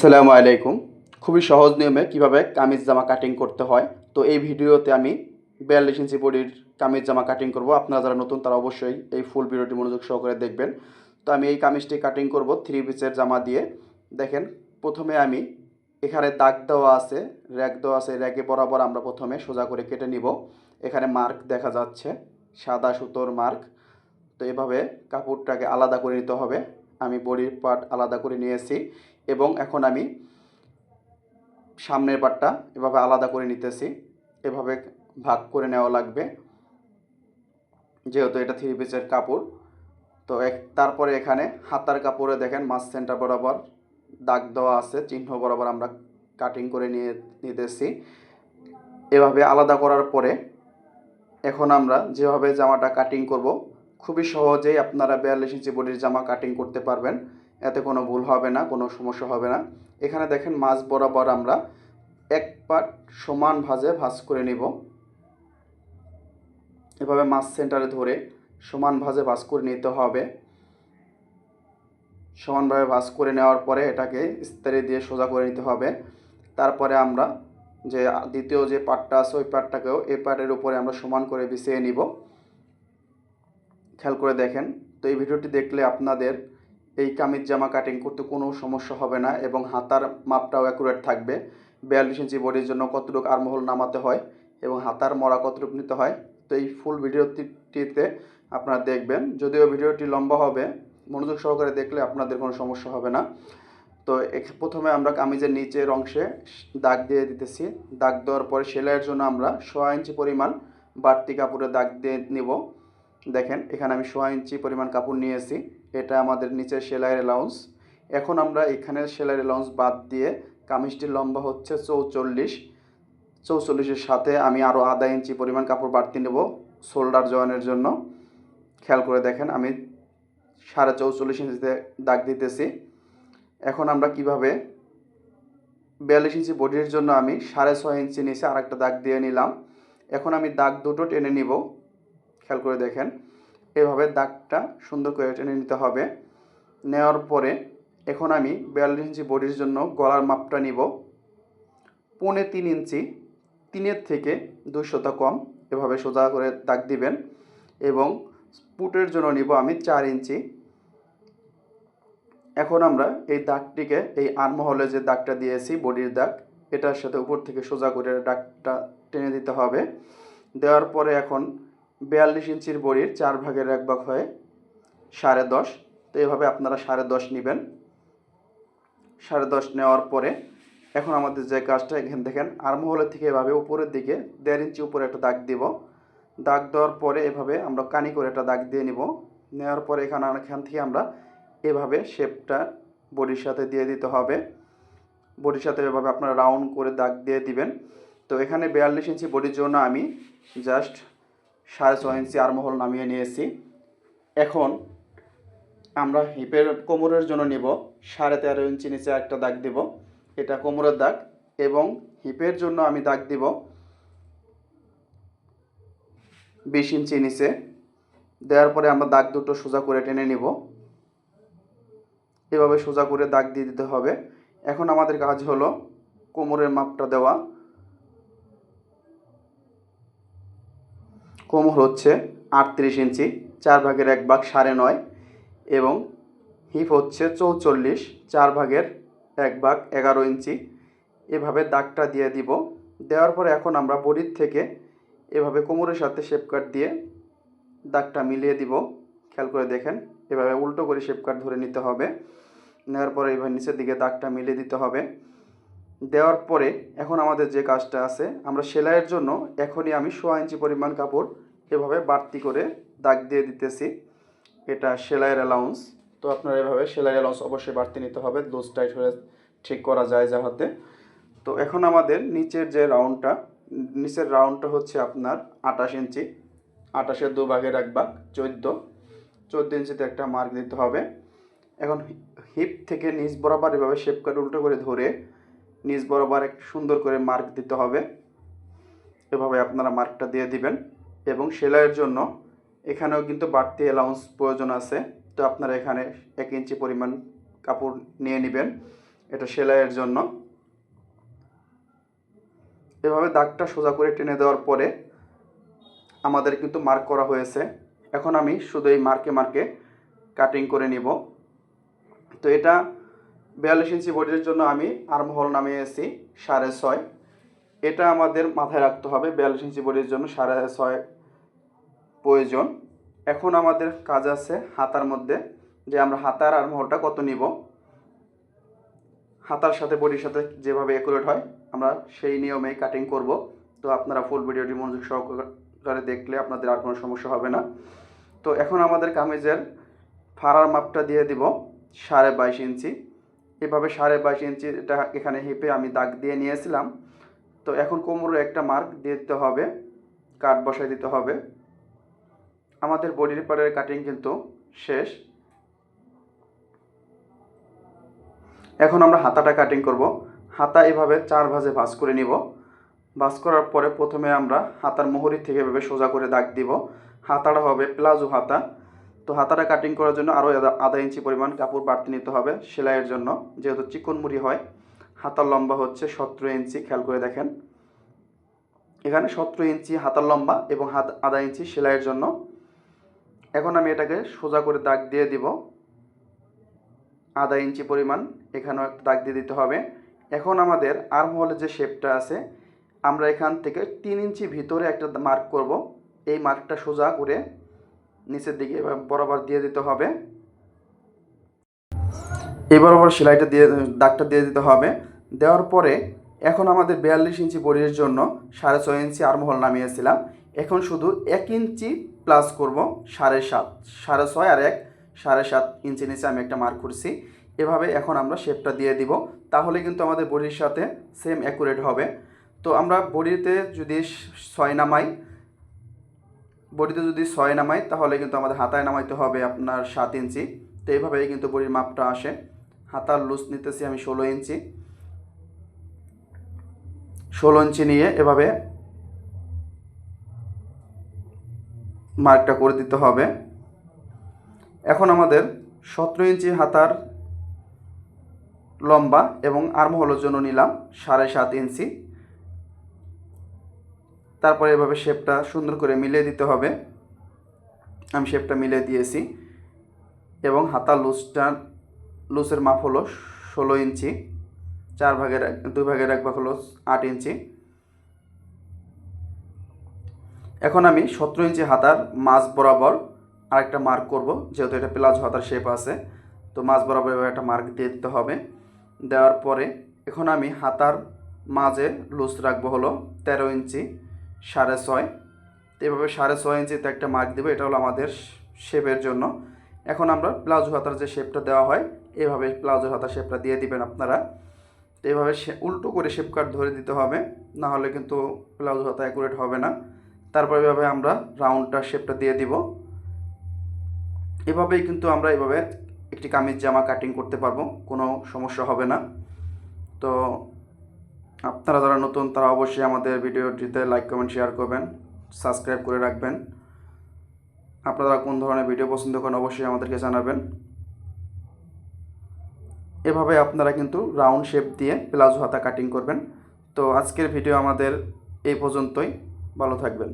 আসসালামু আলাইকুম। খুবই সহজ নিয়মে কিভাবে কামিজ জামা কাটিং করতে হয়। তো এই ভিডিওতে আমি 42 ইঞ্চি বডির কামিজ জামা কাটিং করব। আপনারা যারা নতুন তারা অবশ্যই এই ফুল ভিডিওটি মনোযোগ সহকারে দেখবেন। তো আমি এই কামিজটি কাটিং করব 3 পিসের জামা দিয়ে। দেখেন, প্রথমে আমি এখানে দাগ দেওয়া আছে, র‍্যাক দেওয়া আছে, র‍্যাকে বরাবর আমরা প্রথমে সোজা করে কেটে নিব। এখানে মার্ক দেখা যাচ্ছে, সাদা সুতোর মার্ক। তো এভাবে কাপড়টাকে আলাদা করে নিতে হবে। আমি বডির পার্ট আলাদা করে নিয়েছি এবং এখন আমি সামনের পার্টটা এভাবে আলাদা করে নিতেছি। এভাবে ভাগ করে নেওয়া লাগবে, যেহেতু এটা 3 পিসের কাপড়। তো তারপরে এখানে হাতার কাপড়ে দেখেন মাছ সেন্টার বরাবর দাগ দেওয়া আছে, চিহ্ন বরাবর আমরা কাটিং করে নিতেছি। এভাবে আলাদা করার পরে এখন আমরা যেভাবে জামাটা কাটিং করব, খুবই সহজেই আপনারা 42 ইঞ্চি বডির জামা কাটিং করতে পারবেন। এতে কোনো ভুল হবে না, কোনো সমস্যা হবে না। এখানে দেখেন মাছ বরাবর আমরা এক পার্ট সমান ভাঁজ করে নিব। এভাবে মাছ সেন্টারে ধরে সমান ভাঁজ করে নিতে হবে। সমানভাবে ভাঁজ করে নেওয়ার পরে এটাকে ইস্ত্রি দিয়ে সোজা করে নিতে হবে। তারপরে আমরা যে দ্বিতীয় যে পার্টটা আছে ওই পার্টটাকেও এই পার্টের উপরে আমরা সমান করে বিছিয়ে নিব। খেয়াল করে দেখেন। তো এই ভিডিওটি দেখলে আপনাদের এই কামিজ জামা কাটিং করতে কোনো সমস্যা হবে না এবং হাতার মাপটাও অ্যাকুরেট থাকবে। 42 ইঞ্চি বডির জন্য কতটুকু আর্মহোল নামাতে হয় এবং হাতার মরা কতটুকু নিতে হয়, তো এই ফুল ভিডিওটিতে আপনারা দেখবেন। যদিও ভিডিওটি লম্বা হবে, মনোযোগ সহকারে দেখলে আপনাদের কোনো সমস্যা হবে না। তো প্রথমে আমরা কামিজের নিচের অংশে দাগ দিয়ে দিতেছি। দাগ দেওয়ার পরে সেলাইয়ের জন্য আমরা 1.5 ইঞ্চি পরিমাণ বাড়তি কাপড়ে দাগ দিয়ে নিব। দেখেন, এখানে আমি 1.5 ইঞ্চি পরিমাণ কাপড় নিয়েছি। এটা আমাদের নিচের সেলাইয়ের অ্যালাউন্স। এখন আমরা এখানে সেলাইয়ের অ্যালাউন্স বাদ দিয়ে কামিজটির লম্বা হচ্ছে 44 সাথে আমি আরও আধা ইঞ্চি পরিমাণ কাপড় বাড়তি নেব শোল্ডার জয়েনের জন্য। খেয়াল করে দেখেন, আমি 44.5 ইঞ্চিতে দাগ দিতেছি। এখন আমরা কিভাবে 42 ইঞ্চি বডির জন্য আমি 6.5 ইঞ্চি নিচে আরেকটা দাগ দিয়ে নিলাম। এখন আমি দাগ দুটো টেনে নিব। খেয়াল করে দেখেন, এভাবে দাগটা সুন্দর করে টেনে নিতে হবে। নেওয়ার পরে এখন আমি 42 ইঞ্চি বডির জন্য গলার মাপটা নিব 3.25 ইঞ্চি, 3-এর থেকে 2 সুতা কম। এভাবে সোজা করে দাগ দিবেন এবং পুটের জন্য নিব আমি 4 ইঞ্চি। এখন আমরা এই দাগটিকে এই আর্মহোলে যে দাগটা দিয়েছি বডির দাগ, এটার সাথে উপর থেকে সোজা করে দাগটা টেনে দিতে হবে। দেওয়ার পরে এখন 42 ইঞ্চির বডির 4 ভাগের 1 ভাগ হয়ে 10.5। তো এভাবে আপনারা 10.5 নেবেন। 10.5 নেওয়ার পরে এখন আমাদের যে কাজটা, এখানে দেখেন আর্মহোলের থেকে এভাবে উপরের দিকে 1.5 ইঞ্চি উপরে একটা দাগ দিব। দাগ দেওয়ার পরে এভাবে আমরা কানি করে একটা দাগ দিয়ে নিব। নেওয়ার পরে এখান থেকে আমরা এভাবে শেপটা বডির সাথে দিয়ে দিতে হবে। বডির সাথে এভাবে আপনারা রাউন্ড করে দাগ দিয়ে দিবেন। তো এখানে 42 ইঞ্চি বডির জন্য আমি জাস্ট 6.5 ইঞ্চি আর্মহোল নামিয়ে নিয়েছি। এখন আমরা হিপের কোমরের জন্য নিব 13.5 ইঞ্চি নিচে একটা দাগ দিব, এটা কোমরের দাগ। এবং হিপের জন্য আমি দাগ দিব 20 ইঞ্চি নিচে। দেওয়ার পরে আমরা দাগ দুটো সোজা করে টেনে নিব। এভাবে সোজা করে দাগ দিয়ে দিতে হবে। এখন আমাদের কাজ হলো কোমরের মাপটা দেওয়া। কোমর হচ্ছে 38 ইঞ্চি, 4 ভাগের 1 ভাগ 9.5 এবং হিপ হচ্ছে 44, 4 ভাগের 1 ভাগ 11 ইঞ্চি। এভাবে দাগটা দিয়ে দিব। দেওয়ার পরে এখন আমরা বডির থেকে এভাবে কোমরের সাথে শেপ কাট দিয়ে দাগটা মিলিয়ে দিব। খেয়াল করে দেখেন, এভাবে উল্টো করে শেপ কাট ধরে নিতে হবে। নেওয়ার পরে এভাবে নিচের দিকে দাগটা মিলিয়ে দিতে হবে। দেওয়ার পরে এখন আমাদের যে কাজটা আছে, আমরা সেলাইয়ের জন্য এখনই আমি 1.5 ইঞ্চি পরিমাণ কাপড় এভাবে বাড়তি করে দাগ দিয়ে দিতেছি। এটা সেলাইয়ের অ্যালাউন্স। তো আপনারা এভাবে সেলাইয়ের অ্যালাউন্স অবশ্যই বাড়তি নিতে হবে, লুজ টাইট হয়ে ঠিক করা যায় যাহাতে। তো এখন আমাদের নিচের যে রাউন্ডটা, নিচের রাউন্ডটা হচ্ছে আপনার 28 ইঞ্চি। 28-এর 2 ভাগের 1 ভাগ 14 ইঞ্চিতে একটা মার্ক দিতে হবে। এখন হিপ থেকে নিচ বরাবর এভাবে শেপ কাট উল্টো করে ধরে নিচ বরাবর এক সুন্দর করে মার্ক দিতে হবে। এভাবে আপনারা মার্কটা দিয়ে দিবেন। এবং সেলাইয়ের জন্য এখানেও কিন্তু বাড়তি অ্যালাউন্স প্রয়োজন আছে। তো আপনারা এখানে 1 ইঞ্চি পরিমাণ কাপড় নিয়ে নেবেন এটা সেলাইয়ের জন্য। এভাবে দাগটা সোজা করে টেনে দেওয়ার পরে আমাদের কিন্তু মার্ক করা হয়েছে। এখন আমি শুধু এই মার্কে কাটিং করে নিব। তো এটা 42 ইঞ্চি বডির জন্য আমি আর্মহোল নামিয়েছি 6.5। এটা আমাদের মাথায় রাখতে হবে, 42 ইঞ্চি বডির জন্য 6.5 প্রয়োজন। এখন আমাদের কাজ আছে হাতার মধ্যে, যে আমরা হাতার আর্মহোলটা কত নিব। হাতার সাথে বডির সাথে যেভাবে অ্যাকুরেট হয় আমরা সেই নিয়মেই কাটিং করব। তো আপনারা ফুল ভিডিওটি মনোযোগ সহকারে দেখলে আপনাদের আর কোনো সমস্যা হবে না। তো এখন আমাদের কামিজের ফাড়ার মাপটা দিয়ে দিব 22.5 ইঞ্চি। এভাবে 22.5 ইঞ্চি এটা এখানে হিপে আমি দাগ দিয়ে নিয়েছিলাম। তো এখন কোমরের একটা মার্ক দিয়ে দিতে হবে, কাট বসায় দিতে হবে। আমাদের বডির পাড়ের কাটিং কিন্তু শেষ। এখন আমরা হাতাটা কাটিং করব। হাতা এভাবে 4 ভাঁজে ভাঁজ করে নিব। ভাঁজ করার পরে প্রথমে আমরা হাতার মোহরি থেকে এভাবে সোজা করে দাগ দিব। হাতাটা হবে প্লাজো হাতা। তো হাতাটা কাটিং করার জন্য আরও আধা ইঞ্চি পরিমাণ কাপড় বাড়তি নিতে হবে সেলাইয়ের জন্য, যেহেতু চিকন মুড়ি হয়। হাতার লম্বা হচ্ছে 17 ইঞ্চি, খেয়াল করে দেখেন এখানে 17 ইঞ্চি হাতার লম্বা এবং আধা ইঞ্চি সেলাইয়ের জন্য। এখন আমি এটাকে সোজা করে দাগ দিয়ে দিব আধা ইঞ্চি পরিমাণ, এখানেও একটা দাগ দিয়ে দিতে হবে। এখন আমাদের আর্মহোলের যে শেপটা আছে আমরা এখান থেকে 3 ইঞ্চি ভিতরে একটা মার্ক করব। এই মার্কটা সোজা করে নিচের দিকে বরাবর দিয়ে দিতে হবে। এই বরাবর সেলাইটা দিয়ে দাগটা দিয়ে দিতে হবে। দেওয়ার পরে এখন আমাদের 42 ইঞ্চি বডির জন্য 6.5 ইঞ্চি আর্মহোল নামিয়েছিলাম। এখন শুধু 1 ইঞ্চি প্লাস করব 7.5, 6.5 আর 1 7.5 ইঞ্চি নিচে আমি একটা মার্ক করছি। এভাবে এখন আমরা শেপটা দিয়ে দিব, তাহলে কিন্তু আমাদের বডির সাথে সেম অ্যাকুরেট হবে। তো আমরা বডিতে যদি 6 নামাই, তাহলে কিন্তু আমাদের হাতায় নামাইতে হবে আপনার 7 ইঞ্চি। তো এইভাবেই কিন্তু বডির মাপটা আসে। হাতার লুজ নিতেছি আমি 16 ইঞ্চি। 16 ইঞ্চি নিয়ে এভাবে মার্কটা করে দিতে হবে। এখন আমাদের 17 ইঞ্চি হাতার লম্বা এবং আর্মহোলের জন্য নিলাম 7.5 ইঞ্চি। তারপরে এভাবে শেপটা সুন্দর করে মিলিয়ে দিতে হবে। আমি শেপটা মিলিয়ে দিয়েছি এবং হাতার লুজের মাপ হলো 16 ইঞ্চি, 2 ভাগের 1 ভাগ হলো 8 ইঞ্চি। এখন আমি 17 ইঞ্চি হাতার মাঝ বরাবর আরেকটা মার্ক করব, যেহেতু এটা প্লাজো হাতার শেপ আছে। তো মাঝ বরাবর একটা মার্ক দিয়ে দিতে হবে। দেওয়ার পরে এখন আমি হাতার মাঝে লুজ রাখবো হলো 13 ইঞ্চি 6.5। তো এভাবে 6.5 ইঞ্চিতে একটা মার্ক দেবো, এটা হলো আমাদের শেপের জন্য। এখন আমরা প্লাজো হাতার যে শেপটা দেওয়া হয় এভাবে প্লাজো হাতার শেপটা দিয়ে দিবেন আপনারা। তো এইভাবে উল্টো করে শেপ কাট ধরে দিতে হবে, না হলে কিন্তু প্লাজো হাতা অ্যাকুরেট হবে না। তারপর এভাবে আমরা রাউন্ডটা শেপটা দিয়ে দিব। এভাবেই কিন্তু আমরা এভাবে একটি কামিজ জামা কাটিং করতে পারবো, কোনো সমস্যা হবে না। তো আপনারা যারা নতুন তারা অবশ্যই আমাদের ভিডিওটিতে লাইক কমেন্ট শেয়ার করবেন, সাবস্ক্রাইব করে রাখবেন। আপনারা কোন ধরনের ভিডিও পছন্দ করেন অবশ্যই আমাদেরকে জানাবেন। এভাবে আপনারা কিন্তু রাউন্ড শেপ দিয়ে প্লাজো হাতা কাটিং করবেন। তো আজকের ভিডিও আমাদের এই পর্যন্তই, ভালো থাকবেন।